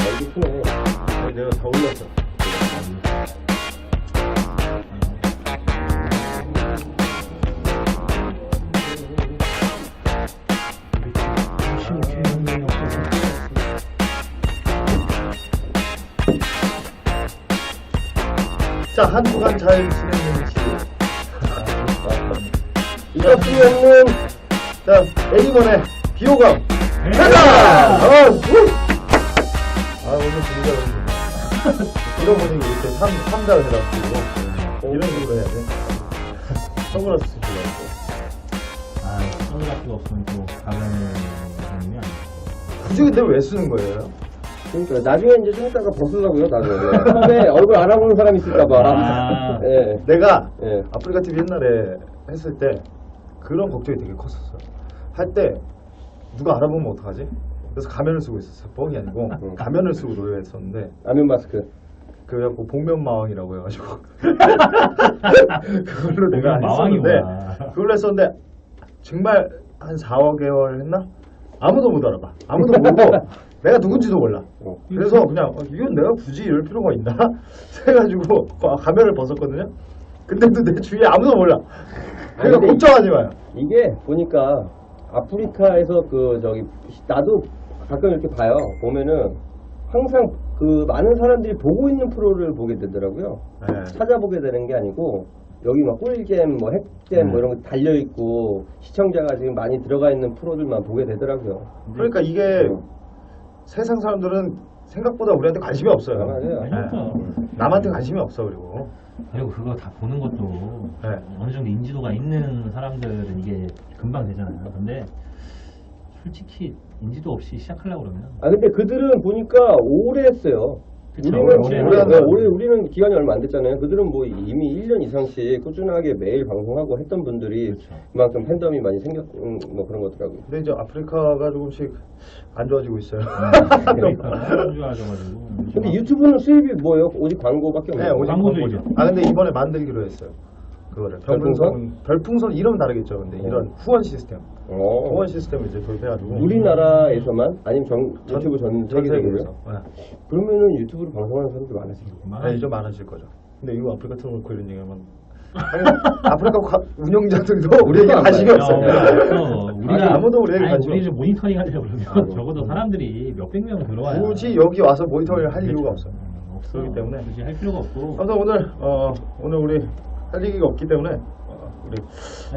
여기 크네. 내가 더 올렸어. 자, 한 주간 잘 지냈는지. 이것뿐이 없는 자, 애기번에 비호감. 네. 가자! 오늘 분위기가 너무 좋네. 이런 분위기 이렇게 3자를 해가지고 이런 식으로 해야 돼. 선글라스 쓰시려고. 선글라스가 없으면 또 다른 느낌이 아니고. 굳이 근데 왜 쓰는 거예요? 그러니까 나중에 이제 좀 이따가 벗으려고요. 나중에 처음에 얼굴 알아보는 사람 있을까봐. 예. 내가 예. 아프리카 TV 옛날에 했을 때 그런 걱정이 되게 컸었어. 할 때 누가 알아보면 어떡하지? 그래서 가면을 쓰고 있었어. 뻥이 아니고 가면을 쓰고 노래했었는데 안면 마스크. 그래갖고 복면마왕이라고 해가지고 그걸로 내가 안 마왕이 했었는데 뭐야. 그걸로 했었는데 정말 한 4개월 했나? 아무도 못 알아봐. 아무도 모르고 내가 누군지도 몰라. 그래서 그냥 이건 내가 굳이 이럴 필요가 있나? 해가지고 가면을 벗었거든요. 근데도 내 주위에 아무도 몰라. 그러니까 근데 걱정하지 마요. 이게 보니까 아프리카에서 나도 가끔 이렇게 봐요. 보면은 항상 그 많은 사람들이 보고 있는 프로를 보게 되더라고요. 네. 찾아보게 되는 게 아니고 여기 막 꿀잼, 뭐 핵잼 뭐 이런 거 달려 있고 시청자가 지금 많이 들어가 있는 프로들만 보게 되더라고요. 그러니까 이게 세상 사람들은 생각보다 우리한테 관심이 없어요. 맞아요. 남한테 관심이 없어. 그리고 그리고 그거 다 보는 것도 네. 어느 정도 인지도가 있는 사람들은 이게 금방 되잖아요. 근데 솔직히 인지도 없이 시작하려고 그러면 근데 그들은 보니까 오래 했어요. 그쵸, 우리는 기간이 얼마 안 됐잖아요. 그들은 뭐 이미 1년 이상씩 꾸준하게 매일 방송하고 했던 분들이 그렇죠. 그만큼 팬덤이 많이 뭐 그런 거더라고요. 근데 이제 아프리카가 조금씩 안 좋아지고 있어요. 그러니까 안 좋아져가지고. 근데 유튜브는 수입이 뭐예요? 오직 광고밖에 네, 없나요? 오직 광고주의죠. 광고죠. 근데 이번에 만들기로 했어요. 그거를 별풍선 이름은 다르겠죠. 근데 이런 후원 시스템, 후원 시스템을 이제 도입해가지고 우리나라에서만 아니면 유튜브 전 세계적으로요? 세계에서. 그러면은 유튜브로 방송하는 사람들 많아지겠구나. 네, 좀 많아질 거죠. 근데 이거 아프리카 틀어놓고 이런 얘기하면 아프리카 운영자들도 우리에게 관심이 없어요. 우리가 아무도 우리에게 관심이 우리를 모니터링 하려고 그러면 적어도 사람들이 몇백 명 들어와야 굳이 여기 와서 모니터링을 할 이유가 없어요. 없어. 그렇기 때문에 굳이 할 필요가 없고. 아무튼 오늘 우리 할 얘기가 없기 때문에 우리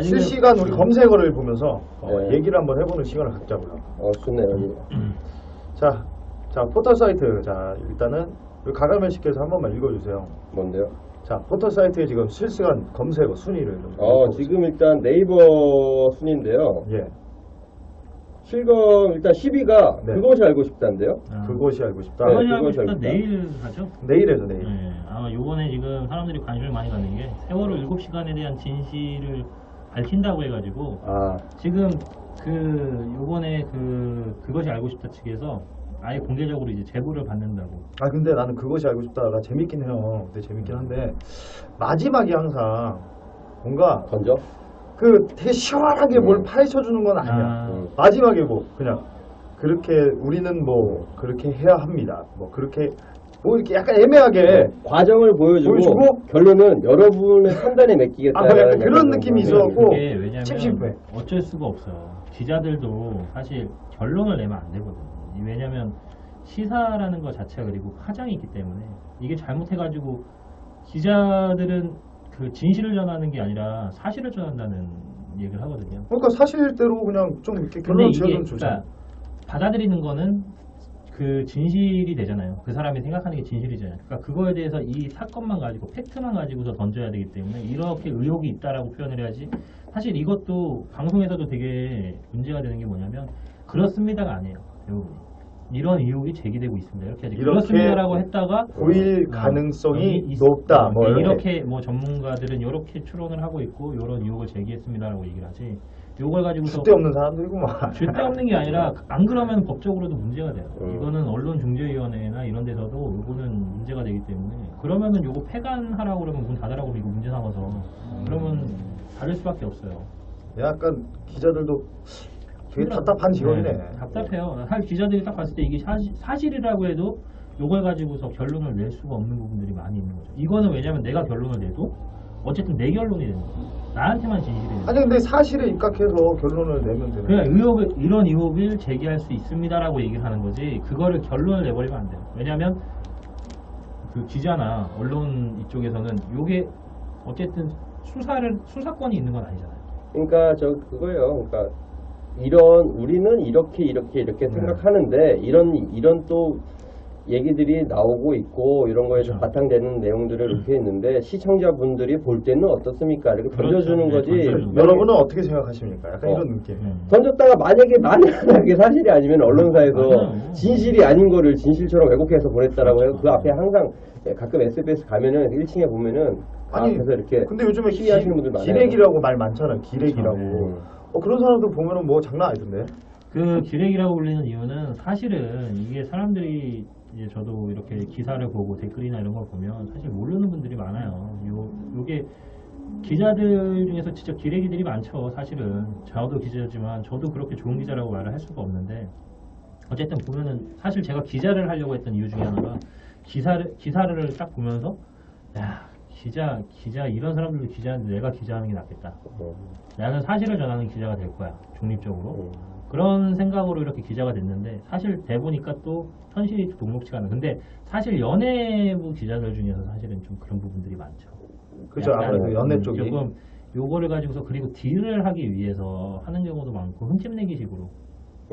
실시간 우리 검색어를 보면서 네. 얘기를 한번 해보는 시간을 갖자고요. 좋네요. 자 포털 사이트. 자 일단은 우리 가가면 씨께서 한 번만 읽어주세요. 뭔데요? 자 포털 사이트에 지금 실시간 검색어 순위를 좀 지금 일단 네이버 순인데요. 예 실검 일단 10위가 네. 그것이 알고 싶다인데요. 그것이 알고 싶다. 네. 그것이 알고 그것이 싶다 알고 내일 하죠? 내일에서 내일. 네. 아마 요번에 지금 사람들이 관심을 많이 갖는 게 세월호 7시간에 대한 진실을 밝힌다고 해가지고 지금 요번에 그것이 알고 싶다 측에서 아예 공개적으로 이제 제보를 받는다고. 근데 나는 그것이 알고 싶다가 재밌긴 해요. 근데 재밌긴 한데 마지막이 항상 뭔가 던져? 되게 시원하게 뭘 파헤쳐주는 건 아니야. 마지막에 뭐 그냥 그렇게 우리는 뭐 그렇게 해야 합니다. 뭐 그렇게 뭐 이렇게 약간 애매하게 과정을 보여주고 결론은 여러분의 판단에 맡기겠다. 약간 그런 느낌이 있어갖고 그게 왜냐면 찝찝해. 어쩔 수가 없어요. 기자들도 사실 결론을 내면 안 되거든요. 왜냐면 시사라는 것 자체가 그리고 파장이 있기 때문에 이게 잘못해가지고 기자들은 그 진실을 전하는 게 아니라 사실을 전한다는 얘기를 하거든요. 그러니까 사실대로 그냥 좀 이렇게 결론을 지어주면 좋잖아. 그러니까 받아들이는 거는 그 진실이 되잖아요. 그 사람이 생각하는 게 진실이잖아요. 그러니까 그거에 대해서 이 사건만 가지고 팩트만 가지고서 던져야 되기 때문에 이렇게 의혹이 있다라고 표현을 해야지. 사실 이것도 방송에서도 되게 문제가 되는 게 뭐냐면 그렇습니다가 아니에요. 대부분 이런 의혹이 제기되고 있습니다. 이렇게 하지. 그렇습니다라고 했다가 보일 가능성이 높다. 뭐 이렇게 뭐 전문가들은 이렇게 추론을 하고 있고 이런 의혹을 제기했습니다라고 얘기를 하지. 요걸 가지고서 줏대없는 사람들이구만. 줏대없는 게 아니라 안 그러면 법적으로도 문제가 돼요. 이거는 언론중재위원회나 이런 데서도 요거는 문제가 되기 때문에 그러면은 요거 폐간하라고 그러면 문 닫으라고 이거 문제 삼아서 그러면 닫을 수밖에 없어요. 약간 기자들도 되게 답답한 직업이네. 답답해요. 사실 기자들이 딱 봤을 때 이게 사실이라고 해도 이걸 가지고서 결론을 낼 수가 없는 부분들이 많이 있는 거죠. 이거는 왜냐면 내가 결론을 내도 어쨌든 내 결론이 되는 거야. 나한테만 진실이 되는 거야. 아니 근데 사실에 입각해서 결론을 내면 되는 그러니까 이런 의혹을 제기할 수 있습니다라고 얘기를 하는 거지 그거를 결론을 내버리면 안 돼요. 왜냐하면 그 기자나 언론 이쪽에서는 요게 어쨌든 수사권이 있는 건 아니잖아요. 그러니까 그거예요. 그러니까 우리는 이렇게 생각하는데 이런 또 얘기들이 나오고 있고 이런 거에서 바탕되는 내용들을 이렇게 했는데 시청자분들이 볼 때는 어떻습니까? 이렇게 던져주는 거지. 여러분은 어떻게 생각하십니까? 약간 이런 느낌. 던졌다가 만약에 그게 사실이 아니면 언론사에서 맞아요. 진실이 아닌 거를 진실처럼 왜곡해서 보냈다라고 해요. 그 앞에 항상 가끔 SBS 가면은 1층에 보면은 아니 앞에서 이렇게 근데 요즘에 시위하시는 분들 많아요. 기레기라고 말 많잖아요. 기레기라고. 그렇죠. 그런 사람들 보면은 뭐 장난 아니던데. 그 기레기라고 불리는 이유는 사실은 이게 사람들이 이제 저도 이렇게 기사를 보고 댓글이나 이런 걸 보면 사실 모르는 분들이 많아요. 요게 기자들 중에서 진짜 기레기들이 많죠. 사실은 저도 기자지만 저도 그렇게 좋은 기자라고 말을 할 수가 없는데 어쨌든 보면은 사실 제가 기자를 하려고 했던 이유 중에 하나가 기사를 딱 보면서 야 기자 이런 사람들도 기자인데 내가 기자하는 게 낫겠다. 나는 사실을 전하는 기자가 될 거야. 중립적으로. 그런 생각으로 이렇게 기자가 됐는데 사실 돼보니까 또 현실이 녹록지가 않아요. 근데 사실 연예부 기자들 중에서 사실은 좀 그런 부분들이 많죠. 그죠. 약간 아무래도 연애 쪽이. 조금 요거를 가지고서 그리고 딜을 하기 위해서 하는 경우도 많고 흠집내기 식으로.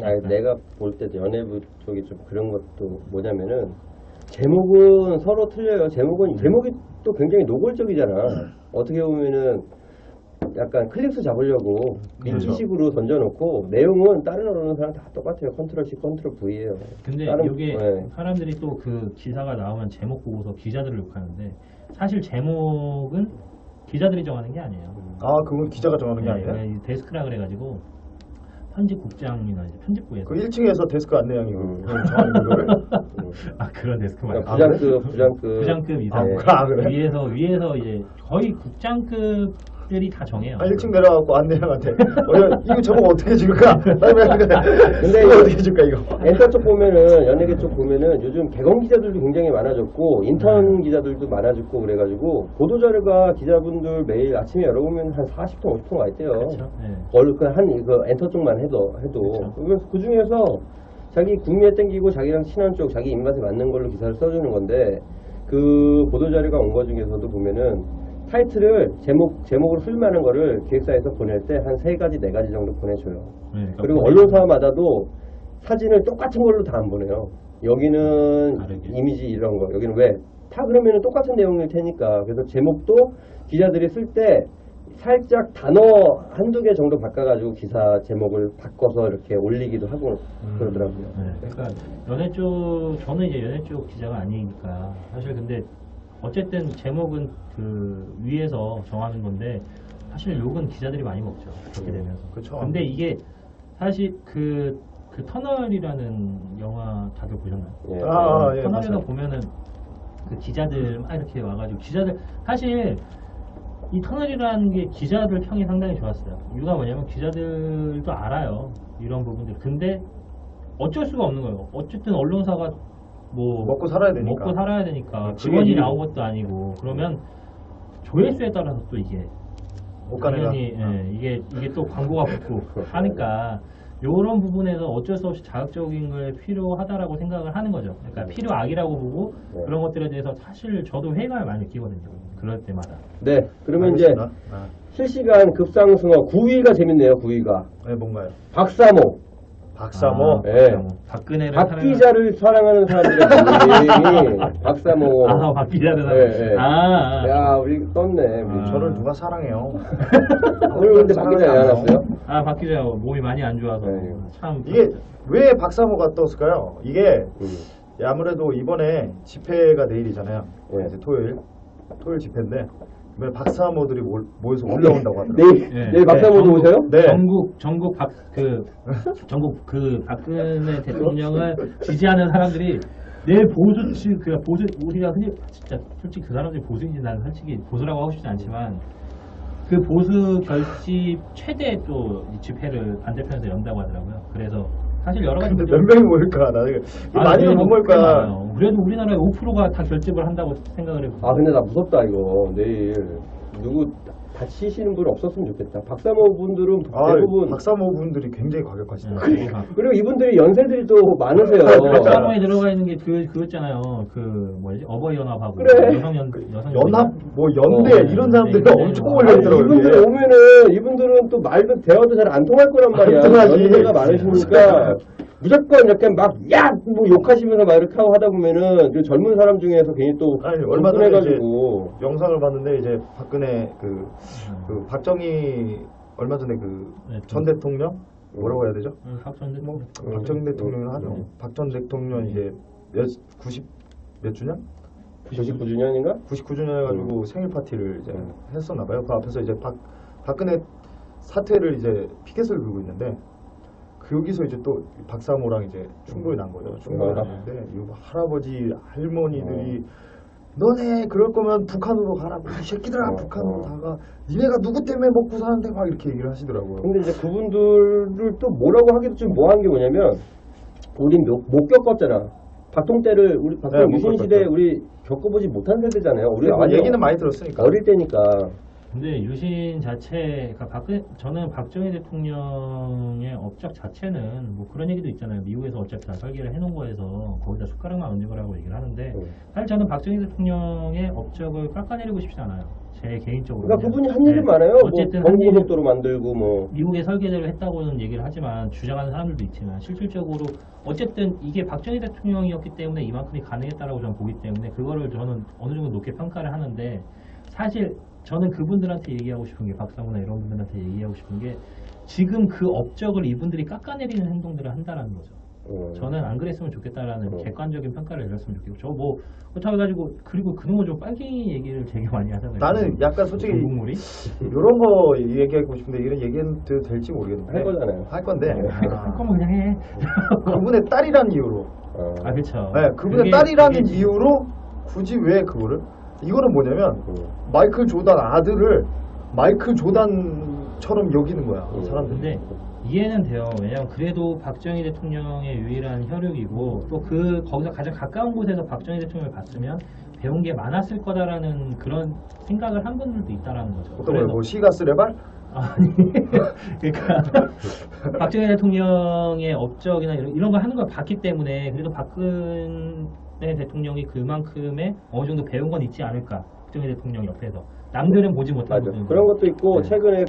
아니, 내가 볼 때도 연예부 쪽이 좀 그런 것도 뭐냐면은 제목은 서로 틀려요. 제목이 또 굉장히 노골적이잖아. 어떻게 보면은 약간 클릭수 잡으려고 그렇죠. 인식으로 던져놓고 내용은 다른 언론사랑 다 똑같아요. 컨트롤 C, 컨트롤 V예요. 근데 이게 사람들이 또 그 기사가 나오면 제목 보고서 기자들을 욕하는데 사실 제목은 기자들이 정하는 게 아니에요. 아 그건 기자가 정하는 게 아니에요? 네, 데스크라 그래가지고 편집국장이나 이제 편집부에서 그 1층에서 데스크 안내양이고 정하는 그거를? 아 그런 데스크 말고 부장급 이상 그래? 위에서 이제 거의 국장급들이 다 정해요. 1층 내려가고 안내양한테 이거 제목 어떻게 줄까? 근데 이거 어떻게 줄까 이거? 엔터 쪽 보면은 연예계 쪽 보면은 요즘 개건 기자들도 굉장히 많아졌고 인턴 기자들도 많아졌고 그래가지고 보도자료가 기자분들 매일 아침에 열어보면 한 40통 50통 와 있대요. 그렇죠. 네. 그 엔터 쪽만 해도 그렇죠. 그래서 그 중에서 자기 구미에 땡기고 자기랑 친한 쪽 자기 입맛에 맞는 걸로 기사를 써주는 건데 그 보도자료가 온 거 중에서도 보면은 타이틀을 제목으로 쓸만한 거를 기획사에서 보낼 때 한 3가지 4가지 정도 보내줘요. 네, 그러니까 그리고 언론사마다도 사진을 똑같은 걸로 다 안 보내요. 여기는 다르게. 이미지 이런 거, 여기는 왜? 다 그러면 똑같은 내용일 테니까. 그래서 제목도 기자들이 쓸 때 살짝 단어 한두 개 정도 바꿔가지고 기사 제목을 바꿔서 이렇게 올리기도 하고 그러더라고요. 네, 그러니까 저는 이제 연예 쪽 기자가 아니니까 사실 근데 어쨌든 제목은 그 위에서 정하는 건데 사실 욕은 기자들이 많이 먹죠. 그렇게 되면서. 그쵸. 근데 이게 사실 그 터널이라는 영화 다들 보셨나요? 예. 예, 터널에서 맞아요. 보면은 그 기자들 막 이렇게 와가지고 기자들 사실 이 터널이라는 게 기자들 평이 상당히 좋았어요. 이유가 뭐냐면 기자들도 알아요. 이런 부분들. 근데 어쩔 수가 없는 거예요. 어쨌든 언론사가 뭐 먹고 살아야 되니까. 먹고 살아야 되니까 그게 직원이 일이고. 나온 것도 아니고 그러면 조회수에 따라서 또 이게 옷가네가. 당연히 이게 또 광고가 붙고 하니까 이런 부분에서 어쩔 수 없이 자극적인 게 필요하다라고 생각을 하는 거죠. 그러니까 필요악이라고 보고 네. 그런 것들에 대해서 사실 저도 회의감을 많이 느끼거든요. 그럴 때마다. 네, 그러면 이제 알겠습니다. 실시간 급상승어 9위가 재밌네요. 9위가 네, 뭔가요? 박사모. 박사모. 네. 박근혜를 박 기자를 사랑하는 사람들의 이름이 박사모. 박 기자를 네. 야, 우리 떴네. 우리. 저를 누가 사랑해요? 오늘 근데 박 기자 왜 안 왔어요? 박 기자 몸이 많이 안 좋아서 네. 참 이게 왜 박사모가 떴을까요? 이게 음. 아무래도 이번에 집회가 내일이잖아요. 네. 이제 토요일 집회인데 이번에 박사모들이 모여서 올라온다고 하더라고요. 내일 박사모도 오세요? 네. 전국 박근혜 대통령을 지지하는 사람들이 내일 우리가 흔히 진짜 솔직히 그 사람들이 보수인지 나는 솔직히 보수라고 하고 싶지 않지만 그 보수 결집 최대 또 이 집회를 반대편에서 연다고 하더라고요. 그래서 사실 여러 가지 근데 몇 명이 모일까? 나 이거 많이는 못 모일 거야. 그래도 우리나라의 5%가 다 결집을 한다고 생각을 해요. 아 근데 나 무섭다 이거. 내일 누구 다치시는 분 없었으면 좋겠다. 박사모 분들은 대부분 박사모 분들이 굉장히 과격하시다. 그리고 이분들이 연세들이 또 많으세요. 박사모에 들어가 있는 게 그거 있잖아요. 그 뭐지 어버이 연합하고 그래. 여성 연합 뭐 연대 이런 사람들이 엄청 몰려있더라고요. 이분들 오면은 이분들은 또 말도 대화도 잘 안 통할 거란 말이야. 통하지. 연세가 많으시니까 무조건 이렇게 막 야 뭐 욕하시면서 막 이렇게 하고 하다 보면은 그 젊은 사람 중에서 괜히 또 아니, 얼마 전에 해가지고 영상을 봤는데 이제 박근혜 그 박정희 얼마 전에 그 전 대통령 뭐라고 해야 되죠? 박전 뭐 박정희 대통령을 하죠. 박 전 대통령 이제 90 몇 주년? 99주년인가? 99주년 해가지고 생일 파티를 이제 했었나 봐요. 그 앞에서 이제 박근혜 사퇴를 이제 피켓을 들고 있는데 여기서 이제 또 박사모랑 이제 충돌이 난 거죠. 충돌이 났는데 이 할아버지 할머니들이 너네 그럴 거면 북한으로 가라고 이 새끼들아 겪으로 다가 니네가 누구 때문에 먹고 사는데 막 이렇게 얘기를 하시더라고요. 근데 이제 그분들을 또 뭐라고 하기도 좀 뭐한 게 뭐냐면 우린 못 겪었잖아. 박통 때를 우리 박통 유신 시대 우리 겪어보지 못한 세대잖아요. 우리 얘기는 많이 들었으니까. 어릴 때니까. 근데 유신 자체가 저는 박정희 대통령의 업적 자체는 뭐 그런 얘기도 있잖아요. 미국에서 어차피 다 설계를 해놓은 거에서 거기다 숟가락만 얹은 거라고 얘기를 하는데 사실 저는 박정희 대통령의 업적을 깎아내리고 싶지 않아요. 제 개인적으로. 그러니까 그분이 한 일이 많아요. 어쨌든 뭐 경부고속도로 만들고 뭐 미국의 설계대로 했다고는 얘기를 하지만 주장하는 사람들도 있지만 실질적으로 어쨌든 이게 박정희 대통령이었기 때문에 이만큼이 가능했다라고 저는 보기 때문에 그거를 저는 어느 정도 높게 평가를 하는데 사실 저는 그분들한테 얘기하고 싶은 게 박사모나 이런 분들한테 얘기하고 싶은 게 지금 그 업적을 이분들이 깎아내리는 행동들을 한다라는 거죠. 저는 안 그랬으면 좋겠다라는 객관적인 평가를 내렸으면 좋겠고 저 뭐 그렇다고 해가지고 그리고 그놈은 좀 빨갱이 얘기를 되게 많이 하잖아요. 나는 약간 솔직히 국물이 이런 거 얘기하고 싶은데 이런 얘기해도 될지 모르겠는데 할 거잖아요. 할 건데 할 거면 그냥 해. 그분의 딸이란 이유로 아 그렇죠. 네, 그분의 딸이라는 이유로 굳이 왜 그거를 이거는 뭐냐면 마이클 조단 아들을 마이클 조단처럼 여기는 거야 사람들. 근데 이해는 돼요. 왜냐면 그래도 박정희 대통령의 유일한 혈육이고 또 거기서 가장 가까운 곳에서 박정희 대통령을 봤으면 배운 게 많았을 거다라는 그런 생각을 한 분들도 있다라는 거죠. 어떤 거예요? 뭐 시가스레발? 아니 그러니까 박정희 대통령의 업적이나 이런 거 하는 걸 봤기 때문에 그래도 박근혜 대통령이 그만큼의 어느 정도 배운 건 있지 않을까. 박정희 대통령 옆에서 남들은 보지 못한 부분. 그런 것도 있고 최근에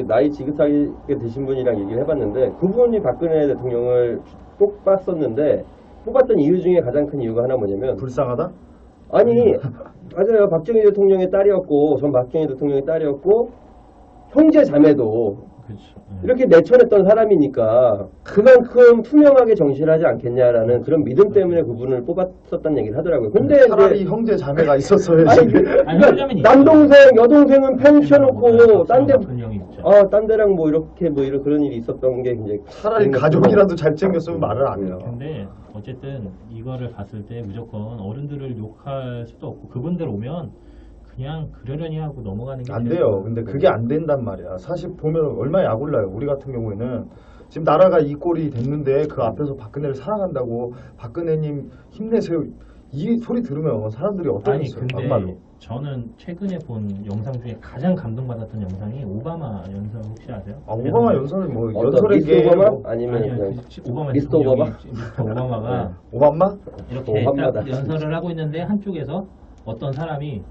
나이 지긋하게 드신 분이랑 얘기를 해봤는데 그분이 박근혜 대통령을 뽑았었는데 뽑았던 이유 중에 가장 큰 이유가 하나 뭐냐면 불쌍하다? 아니 맞아요. 박정희 대통령의 딸이었고 전 박정희 대통령의 딸이었고 형제 자매도 그렇죠. 이렇게 내쳐냈던 사람이니까 그만큼 투명하게 정치를 하지 않겠냐라는 그런 믿음 때문에 그분을 뽑았었다는 얘기를 하더라고요. 근데 차라리 이제 형제 자매가 있었어야지. 아니, 남동생, 여동생은 팽쳐놓고 딴 데랑 뭐 이렇게 그런 일이 있었던 게 굉장히 차라리 가족이라도 잘 챙겼으면 말을 안 해요. 근데 어쨌든 이거를 봤을 때 무조건 어른들을 욕할 수도 없고 그분들 오면 그냥 그러려니 하고 넘어가는 게 안 돼요. 근데 그게 안 된단 말이야. 사실 보면 얼마나 약올라요. 우리 같은 경우에는 지금 나라가 이 꼴이 됐는데 그 앞에서 박근혜를 사랑한다고 박근혜님 힘내세요. 이 소리 들으면 사람들이 어떠겠어요? 근데 막말로. 저는 최근에 본 영상 중에 가장 감동받았던 영상이 오바마 연설 혹시 아세요? 오바마 연설은 뭐 미스터 오바마? 뭐, 아니면 오바마 미스터 오바마? 미스터 오바마가 오바마? 이렇게 딱 연설을 하고 있는데 한쪽에서 어떤 사람이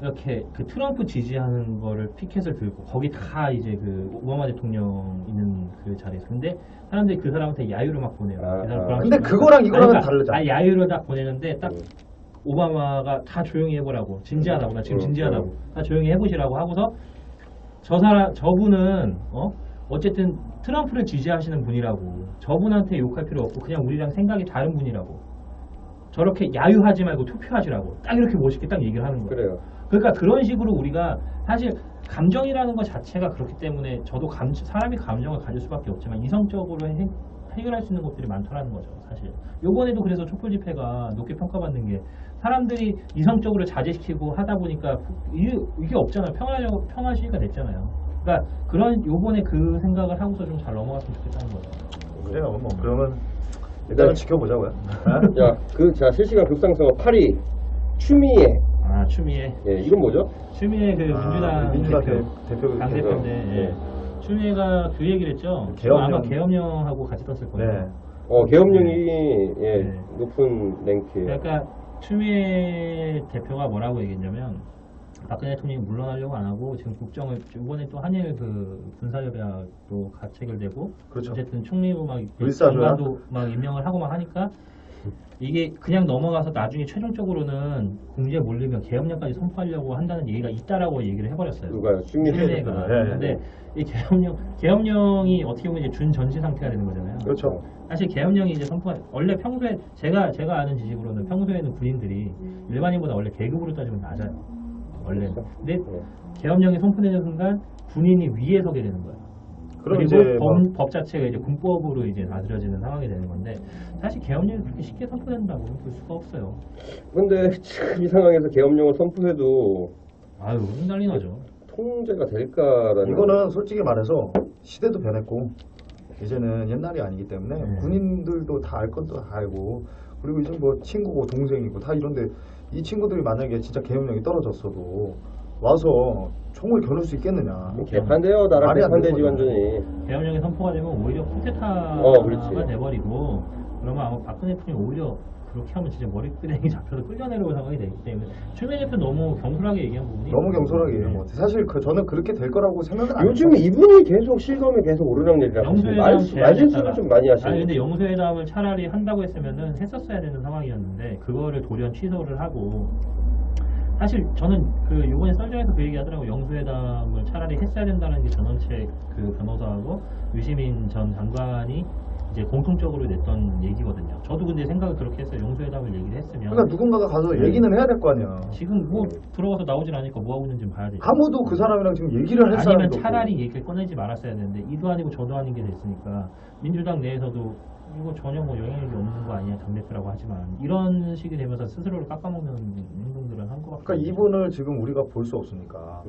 이렇게 그 트럼프 지지하는 거를 피켓을 들고 거기 다 이제 그 오바마 대통령 있는 그 자리에서 근데 사람들이 그 사람한테 야유를 막 보내요. 근데 그거랑 이거랑은 다르잖아. 야유를 딱 보내는데 딱 오바마가 다 조용히 해보라고 진지하다고 나 지금 진지하다고 다 조용히 해보시라고 하고서 저분은 어쨌든 트럼프를 지지하시는 분이라고 저분한테 욕할 필요 없고 그냥 우리랑 생각이 다른 분이라고 저렇게 야유하지 말고 투표하시라고 딱 이렇게 멋있게 딱 얘기를 하는 거예요. 그래요. 그러니까 그런 식으로 우리가 사실 감정이라는 것 자체가 그렇기 때문에 저도 사람이 감정을 가질 수밖에 없지만 이성적으로 해결할 수 있는 것들이 많더라는 거죠, 사실. 요번에도 그래서 촛불 집회가 높게 평가받는 게 사람들이 이성적으로 자제시키고 하다 보니까 이게 없잖아요. 평화 시위가 됐잖아요. 그러니까 그런 요번에 그 생각을 하고서 좀 잘 넘어갔으면 좋겠다는 거죠. 그래요. 뭐 그러면 일단은 지켜보자고요. 자, 실시간 급상승어 8위 추미애. 아, 추미애. 예, 이건 뭐죠? 추미애 그 민주당 대표 당 대표인데 네. 추미애가 그 얘기를 했죠. 계엄령. 아마 계엄령하고 같이 떴을 거예요. 네. 계엄령이 예, 네. 높은 랭크예요. 그러니까 추미애 대표가 뭐라고 얘기했냐면 박근혜 대통령이 물러나려고 안 하고 지금 국정을 이번에 또 한일 그 군사협약도 체결되고 그렇죠. 어쨌든 총리도 막 을사조약? 장관도 막 임명을 하고 막 하니까 이게 그냥 넘어가서 나중에 최종적으로는 공지에 몰리면 계엄령까지 선포하려고 한다는 얘기가 있다라고 얘기를 해버렸어요. 누가요? 추미애 추미애가. 네, 네. 근데 이 계엄령이 어떻게 보면 이제 준 전시 상태가 되는 거잖아요. 그렇죠. 사실 계엄령이 이제 원래 평소에 제가 아는 지식으로는 평소에는 군인들이 일반인보다 원래 계급으로 따지면 낮아요. 원래. 근데 계엄령이 선포되는 순간 군인이 위에 서게 되는 거예요. 그럼 그리고 이제 법 자체가 이제 군법으로 이제 다스려지는 상황이 되는 건데 사실 계엄령이 그렇게 쉽게 선포된다고 볼 수가 없어요. 근데 지금 이 상황에서 계엄령을 선포해도 아유, 난리 나죠. 통제가 될까라는 이거는 솔직히 말해서 시대도 변했고 이제는 옛날이 아니기 때문에 군인들도 다 알 것도 다 알고 그리고 이제 뭐 친구고 동생이고 다 이런데 이 친구들이 만약에 진짜 계엄령이 떨어졌어도 와서 총을 겨룰 수 있겠느냐. 개판돼요. 나랑 말이 안 개판되지 되는 완전히. 계엄령이 선포가 되면 오히려 쿠데타가 그렇지. 돼버리고 그러면 아마 박근혜 대통령이 오히려 그렇게 하면 진짜 머리끄댕이 잡혀서 끌려내려올 상황이 되기 때문에 추미애 대표 너무 경솔하게 얘기한 부분이 너무 경솔하게 네. 얘기한 것 같아요. 사실 저는 그렇게 될 거라고 생각은 안 요즘 했어요. 이분이 계속 실검에 계속 오르락내리락 하시고 말실수를 좀 많이 하시고. 아니 근데 영수회담을 차라리 한다고 했으면은 했었어야 되는 상황이었는데 그거를 돌연 취소를 하고 사실 저는 그 요번에 썰전에서 그 얘기하더라고. 영수회담을 차라리 했어야 된다는 게 전원책 그 변호사하고 유시민 전 장관이 이제 공통적으로 냈던 얘기거든요. 저도 근데 생각을 그렇게 했어요. 영수회담을 얘기를 했으면 그러니까 누군가가 가서 얘기는 해야 될 거 아니야. 지금 뭐 들어가서 나오질 않으니까 뭐 하고 있는지 봐야 되죠. 아무도 그 사람이랑 지금 얘기를 할 사람이 아니면 없고. 차라리 얘기를 꺼내지 말았어야 되는데 이도 아니고 저도 아닌 게 됐으니까 민주당 내에서도 이거 전혀 뭐 영향력이 없는 거 아니야 당대표라고 하지만 이런 식이 되면서 스스로를 깎아먹는 행동들을 한 것 같아요. 그러니까 이분을 지금 우리가 볼 수 없으니까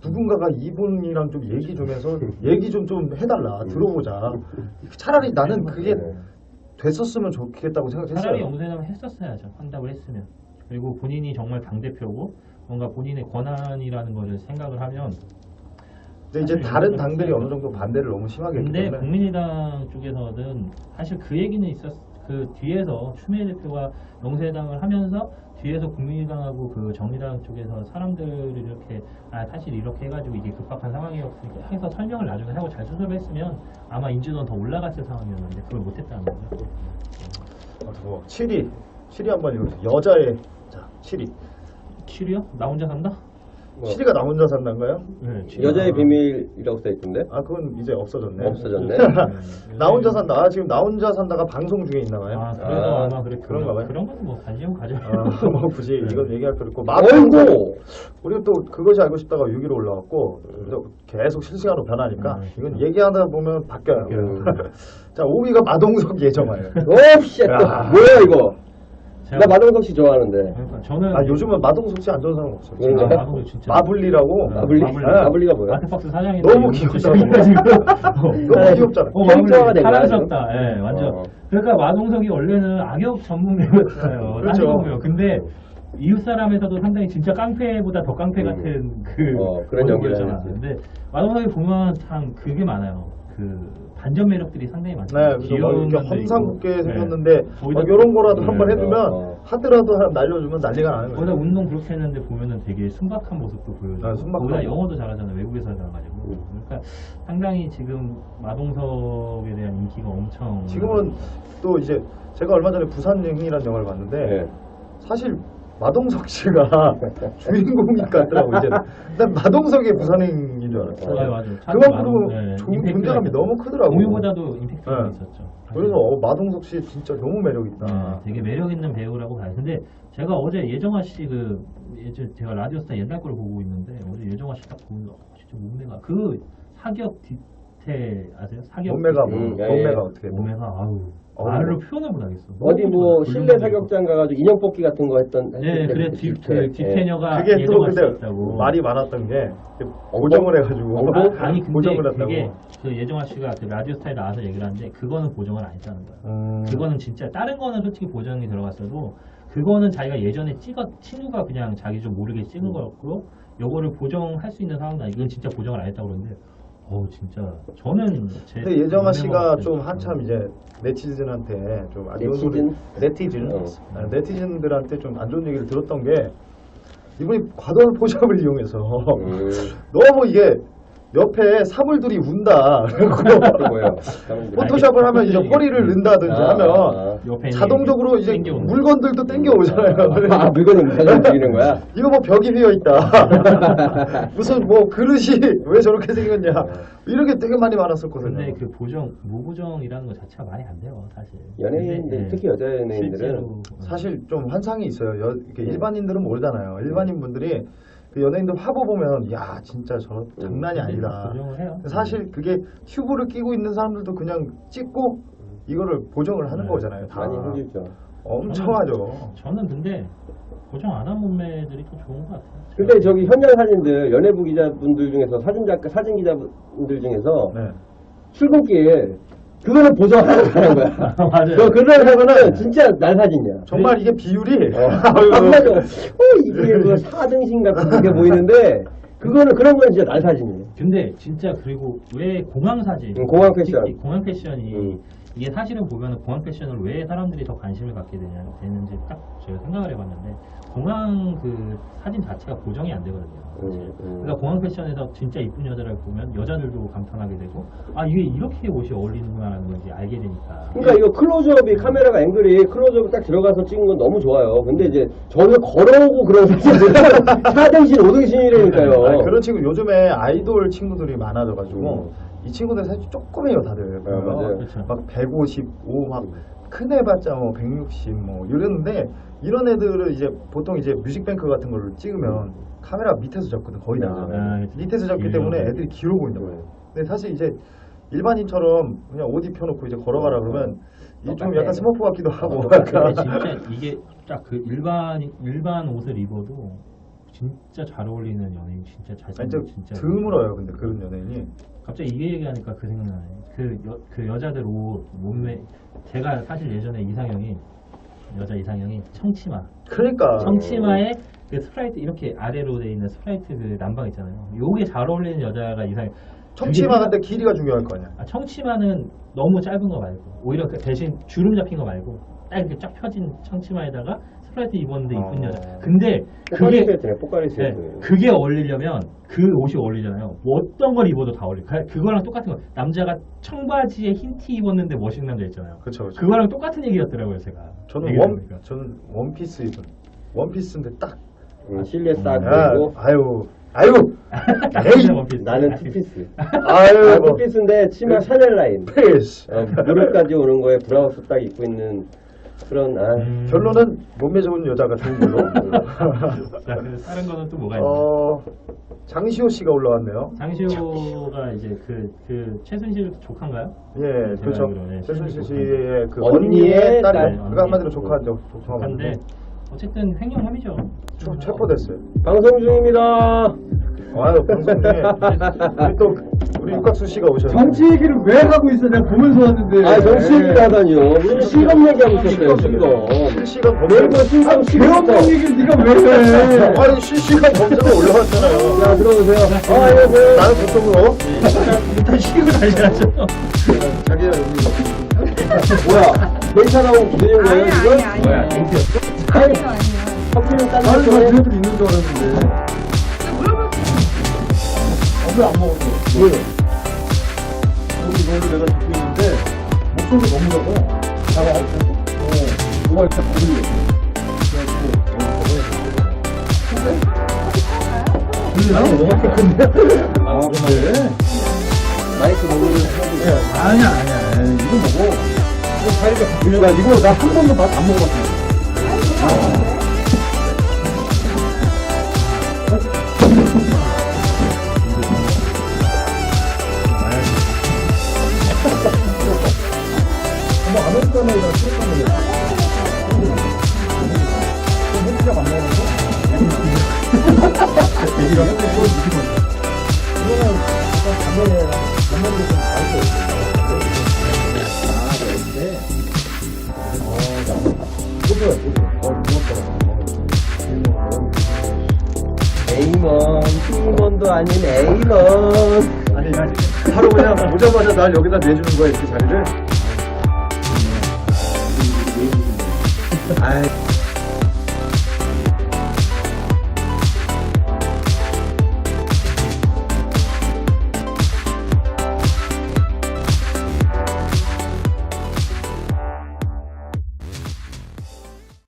누군가가 이분이랑 좀 얘기 좀 해서 얘기 좀 해달라 들어보자. 차라리 나는 그게 됐었으면 좋겠다고 생각했어요. 차라리 영수회담을 했었어야죠. 한다고 했으면. 그리고 본인이 정말 당대표고 뭔가 본인의 권한이라는 것을 생각을 하면 근데 이제 다른 당들이 어느 정도 반대를 너무 심하게 했기 근데 때문에 국민의당 쪽에서는 사실 그 얘기는 그 뒤에서 추미애 대표가 영수회담을 하면서 뒤에서 국민의당하고 그 정의당 쪽에서 사람들을 이렇게 사실 이렇게 해가지고 이게 급박한 상황이었으니까 해서 설명을 나중에 하고 잘 수습을 했으면 아마 인지도는 더 올라갔을 상황이었는데 그걸 못했다는 거죠. 7위 한번 읽어주세요. 여자의 자 7위 7위요? 나 혼자 산다? 7위가 나 혼자 산다인가요? 네, 여자의 비밀이라고 써있던데. 아 그건 이제 없어졌네. 없어졌네. 나 혼자 산다. 지금 나 혼자 산다가 방송 중에 있나봐요. 아, 그래서 아마 그런가 봐요. 그런 건 뭐 관심 가져. 뭐 굳이 이건 얘기할 필요 없고 어이구. 우리가 또 그것이 알고 싶다가 6위로 올라왔고 계속 실시간으로 변하니까 이건 얘기하다 보면 바뀌어요. 자 5위가 마동석 예정화예요. 씨, 뭐야 이거? 나 마동석 씨 좋아하는데. 그러니까 저는 요즘은 마동석 씨 안 좋은 사람 없어요. 그런가요? 마동석 진짜 마블리라고. 마블리가 뭐야? 아트박스 사장이 너무 귀엽다. 너무 귀엽잖아. 캐릭터가 된 거야, 사랑스럽다. 예, 완전. 그러니까 마동석이 원래는 악역 전문 배우였잖아요. 그렇죠. 따지고 근데 이웃사람에서도 상당히 진짜 깡패보다 더 깡패 같은 그런 연기를 모습이었잖아. 했지. 근데 마동석이 보면 참 그게 많아요. 반전 매력들이 상당히 네, 많잖아요. 그래서 이렇게 면도 험상궂게 있고. 생겼는데 거기다 이런 거라도 네. 한번 해주면 하더라도 날려주면 난리가 나는 거기다 거예요. 운동 그렇게 했는데 보면은 되게 순박한 모습도 보여주고 순박하고. 거기다 영어도 잘하잖아요. 외국에서 살아가지고 그러니까 상당히 지금 마동석에 대한 인기가 엄청 지금은 또 이제 제가 얼마 전에 부산행이라는 영화를 봤는데 사실 마동석 씨가 주인공인 것 같더라고 이제는. 난 마동석이 부산행인 줄 알았어. 맞아. 그만큼 존재감이 너무 크더라고. 공유보다도 임팩트가 있었죠. 그래서 마동석 씨 진짜 너무 매력 있다. 되게 매력 있는 배우라고 봐요. 근데 제가 어제 예정화 씨 제가 라디오스타 옛날 걸 보고 있는데 어제 예정화 씨 딱 보면 진짜 몸매가 그 사격 밑에 아세요? 사격 몸매가 밑에. 예, 몸매가 예. 어떻게 몸매가 아우 어우. 말로 표현을 못하겠어. 어디 뭐 실내 사격장 가가지고 인형 뽑기 같은 거 했던. 네, 그래 뒷캐녀가 그게 또 예정할 수 근데 있다고. 말이 많았던 게 고정을 해가지고 아니 근데 고정을 했다고. 그게 그 예정아 씨가 그 라디오 스타일 나와서 얘기를 하는데 그거는 보정을 안 했다는 거야. 그거는 진짜 다른 거는 솔직히 보정이 들어갔어도 그거는 자기가 예전에 친구가 그냥 자기 좀 모르게 찍은 거였고 요거를 보정할 수 있는 상황은 아니고 이건 진짜 보정을 안 했다고 그러는데 진짜 저는 근데 예정아 씨가 몸매가 좀 한참 이제 네티즌한테 좀 안 좋은 소리 네티즌? 네티즌들한테 좀 안 좋은 얘기를 들었던 게 이분이 과도한 포샵을 이용해서 너무 이게 옆에 사물들이 운다. 또 뭐예요? 포토샵을 하면 이제 허리를 는다든지 하면 옆에 있는 자동적으로 이제 땡겨오는 물건들도 땡겨오잖아요. 아, 물건을 무사히 움직이는 거야? 이거 뭐 벽이 휘어 있다. 무슨 뭐 그릇이 왜 저렇게 생겼냐. 이런 게 되게 많이 많았었거든요. 근데 그 무보정이라는 거 자체가 말이 안 돼요 사실. 연예인들, 근데, 특히 여자 연예인들은 실제로, 사실 좀 환상이 있어요. 이렇게 일반인들은 모르잖아요. 일반인 분들이 그 연예인들 화보 보면 야 진짜 저 장난이 아니다. 보정을 해요. 사실 그게 튜브를 끼고 있는 사람들도 그냥 찍고 이거를 보정을 하는 네. 거잖아요. 다 많이 힘들죠. 엄청 하죠. 저는 근데 보정 안 한 몸매들이 더 좋은 것 같아요. 근데 저기 현장 사진들, 연예부 기자분들 중에서 사진 기자분들 중에서 네. 출근길 그거는 보정 하나도 안 한 거야. 맞아요. 그런 사람은 진짜 날 사진이야. 정말 이게 비율이 맞아. 이게 그 4등신 같은 게 보이는데 그런 건 진짜 날 사진이에요. 근데 진짜 그리고 왜 공항 사진, 공항 패션. 특히 공항 패션이 이게 사실은 보면 공항 패션을 왜 사람들이 더 관심을 갖게 되는지 딱 제가 생각을 해봤는데 공항 그 사진 자체가 보정이 안 되거든요. 사실. 그러니까 공항 패션에서 진짜 이쁜 여자를 보면 여자들도 감탄하게 되고 이게 이렇게 옷이 어울리는구나라는 걸 이제 알게 되니까. 그러니까 이거 클로즈업이 카메라가 앵글이 클로즈업 딱 들어가서 찍은 건 너무 좋아요. 근데 이제 전혀 걸어오고 그런 사진들은 4등신, 5등신이라니까요. 아니, 그런 친구 요즘에 아이돌 친구들이 많아져가지고 이 친구들 사실 조금해요 다들. 맞아요. 그렇죠. 막 155 막 큰 애봤자 뭐 160 뭐 이러는데 이런 애들은 이제 보통 이제 뮤직뱅크 같은 걸로 찍으면 카메라 밑에서 잡거든 거의 다. 그렇죠. 밑에서 잡기 때문에 애들이 길어 보인단 말이에요. 근데 사실 이제 일반인처럼 그냥 옷 입혀놓고 이제 걸어가라 그러면 이게 좀 약간 스머프 같기도 하고. 근데 진짜 이게 딱 그 일반 옷을 입어도 진짜 잘 어울리는 연예인 진짜 아니, 잘생긴 진짜 진짜 드물어요 근데 그런 연예인이. 갑자기 이게 얘기하니까 그 생각나네. 그 여자들 옷 몸매 제가 사실 예전에 여자 이상형이 청치마. 그러니까 청치마에 그 스프라이트 이렇게 아래로 돼 있는 스프라이트 그 남방 있잖아요. 요게 잘 어울리는 여자가 이상형. 청치마 근데 길이가 중요할 거 아니야. 청치마는 너무 짧은 거 말고 오히려 그 대신 주름 잡힌 거 말고 딱 이렇게 쫙 펴진 청치마에다가 스프라이트 입었는데 이쁜 여자. 근데 포카리 그게 세트네, 포카리 네, 세트. 그게 어울리려면 그 옷이 어울리잖아요. 뭐 어떤 걸 입어도 다 어울려. 그거랑 똑같은 거. 남자가 청바지에 흰 티 입었는데 멋있는 남자 있잖아요. 그렇죠. 그거랑 똑같은 얘기였더라고요, 제가. 저는 얘기를 해보니까. 저는 원피스 입은 원피스인데 딱. 실내 싹 야, 그리고 아유. 나는 원피스. 나는 투피스. 아유. 뭐, 투피스인데 치마 샤넬 라인. 피스. 무릎까지 오는 거에 브라우스 딱 입고 있는 그런 결론은 몸매 좋은 여자가 좋은 걸로. 자, 그래서 다른 거는 또 뭐가 있나요? 장시호 씨가 올라왔네요. 장시호가 이제 그 최순실 조카인가요? 예, 그렇죠. 알기로, 네, 최순실 조카. 씨의 그 언니의 언니의 딸이. 딸. 그러니까 한마디로 조카죠. 조카인데 어쨌든 횡령함이죠. 체포됐어요. 방송 중입니다. 아유, 방송 중에 우리 육각수 씨가 오셨어요. 정치 얘기를 왜 하고 있어? 내가 보면서 왔는데. 정치 얘기를 하다니요. 우리 실검 얘기하고 있었어요. 실검. 실시간 내일 검색. 실검 개업용 얘기를 네가 왜 해? 아니 실시간 검색어 올라왔잖아요. 자, 들어오세요. 안녕하세요. 나는 보통으로 일단 쉬고 다니셔야죠. 자기야 여기 뭐야? 데이터나오고 기다리는 거예요, 지금? 뭐야, 땡큐. 커피는 딴 나는 다 거에 쟤네들 있는 줄 알았는데. 왜 안 먹었어? 왜? 여기 너를 내가 듣고 있는데 목소리가 너무 작아. 뭐가 이렇게 안 들려. 근데 나는 너무 큰데? 아, 그래? 마이크 먹는 거 아니야. 이거 먹어. 이거 사이가 들려가지고 나 한 번도 맛 안 먹어봤어. 체육관에다 체육관에 헬스장 안 나오면서 얘기가 헬스 그걸 무슨 거야? 이거는 약간 반면에 좀 다를 거 있어. 에이먼, 팀원도 아닌 에이먼. 아니 바로 그냥 오자마자 날 여기다 내주는 거야 이렇게 자리를. 아이.